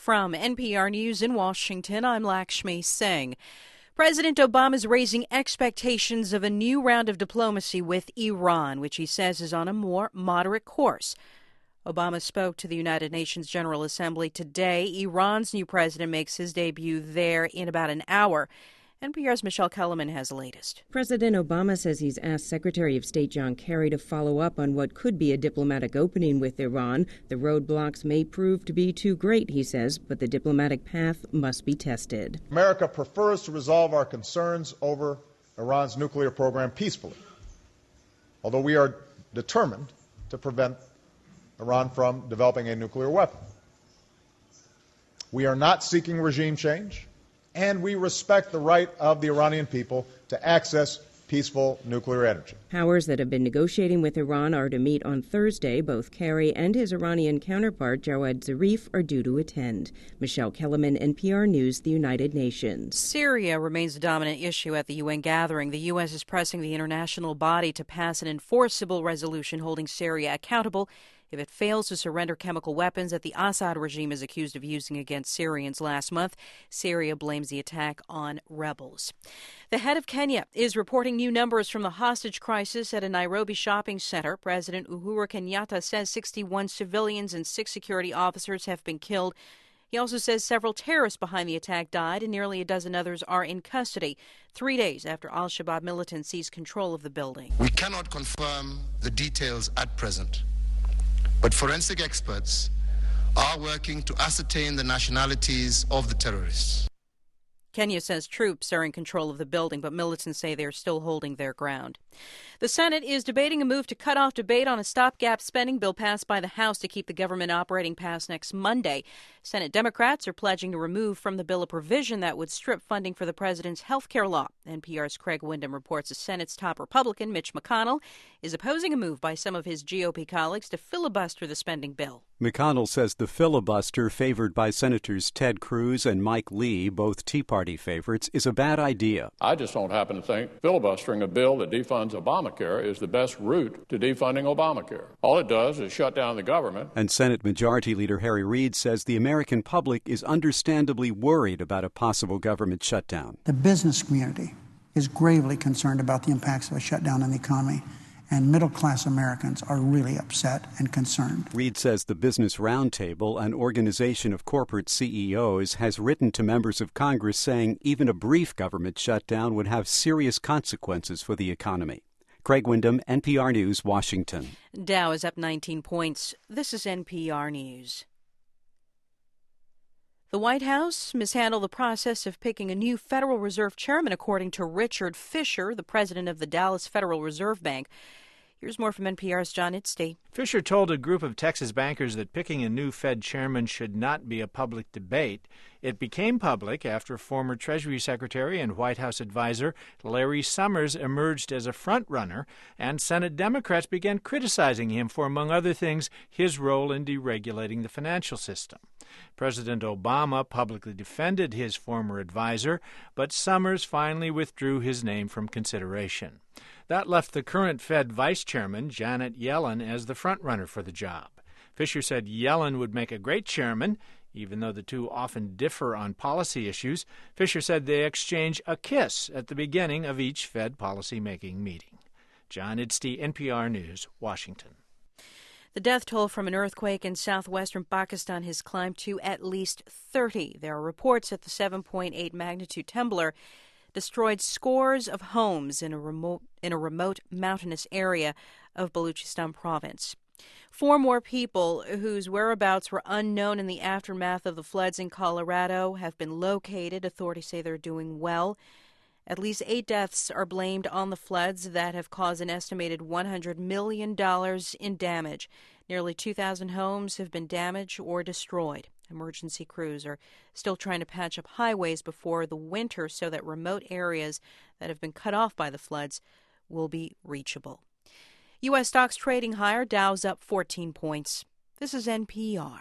From NPR News in Washington, I'm Lakshmi Singh. President Obama is raising expectations of a new round of diplomacy with Iran, which he says is on a more moderate course. Obama spoke to the United Nations General Assembly today. Iran's new president makes his debut there in about an hour. NPR's Michelle Kellerman has the latest. President Obama says he's asked Secretary of State John Kerry to follow up on what could be a diplomatic opening with Iran. The roadblocks may prove to be too great, he says, but the diplomatic path must be tested. America prefers to resolve our concerns over Iran's nuclear program peacefully, although we are determined to prevent Iran from developing a nuclear weapon. We are not seeking regime change, and we respect the right of the Iranian people to access peaceful nuclear energy. Powers that have been negotiating with Iran are to meet on Thursday. Both Kerry and his Iranian counterpart, Jawad Zarif, are due to attend. Michelle Kellerman, NPR News, the United Nations. Syria remains the dominant issue at the UN gathering. The U.S. is pressing the international body to pass an enforceable resolution holding Syria accountable if it fails to surrender chemical weapons that the Assad regime is accused of using against Syrians last month. Syria blames the attack on rebels. The head of Kenya is reporting new numbers from the hostage crisis at a Nairobi shopping center. President Uhuru Kenyatta says 61 civilians and 6 security officers have been killed. He also says several terrorists behind the attack died and nearly a dozen others are in custody, 3 days after al-Shabaab militants seized control of the building. We cannot confirm the details at present, but forensic experts are working to ascertain the nationalities of the terrorists. Kenya says troops are in control of the building, but militants say they're still holding their ground. The Senate is debating a move to cut off debate on a stopgap spending bill passed by the House to keep the government operating past next Monday. Senate Democrats are pledging to remove from the bill a provision that would strip funding for the president's health care law. NPR's Craig Windham reports the Senate's top Republican, Mitch McConnell, is opposing a move by some of his GOP colleagues to filibuster the spending bill. McConnell says the filibuster favored by Senators Ted Cruz and Mike Lee, both Tea Party favorites, is a bad idea. I just don't happen to think filibustering a bill that defunds Obamacare is the best route to defunding Obamacare. All it does is shut down the government. And Senate Majority Leader Harry Reid says the American public is understandably worried about a possible government shutdown. The business community is gravely concerned about the impacts of a shutdown on the economy, and middle-class Americans are really upset and concerned. Reid says the Business Roundtable, an organization of corporate CEOs, has written to members of Congress saying even a brief government shutdown would have serious consequences for the economy. Craig Windham, NPR News, Washington. Dow is up 19 points. This is NPR News. The White House mishandled the process of picking a new Federal Reserve chairman, according to Richard Fisher, the president of the Dallas Federal Reserve Bank. Here's more from NPR's John Itzty. Fisher told a group of Texas bankers that picking a new Fed chairman should not be a public debate. It became public after former Treasury Secretary and White House advisor Larry Summers emerged as a frontrunner, and Senate Democrats began criticizing him for, among other things, his role in deregulating the financial system. President Obama publicly defended his former advisor, but Summers finally withdrew his name from consideration. That left the current Fed vice chairman, Janet Yellen, as the frontrunner for the job. Fisher said Yellen would make a great chairman. Even though the two often differ on policy issues, Fisher said they exchange a kiss at the beginning of each Fed policymaking meeting. John Itzty, NPR News, Washington. The death toll from an earthquake in southwestern Pakistan has climbed to at least 30. There are reports that the 7.8 magnitude trembler destroyed scores of homes in a remote mountainous area of Baluchistan province. 4 more people whose whereabouts were unknown in the aftermath of the floods in Colorado have been located. Authorities say they're doing well. At least 8 deaths are blamed on the floods that have caused an estimated $100 million in damage. Nearly 2,000 homes have been damaged or destroyed. Emergency crews are still trying to patch up highways before the winter so that remote areas that have been cut off by the floods will be reachable. U.S. stocks trading higher, Dow's up 14 points. This is NPR.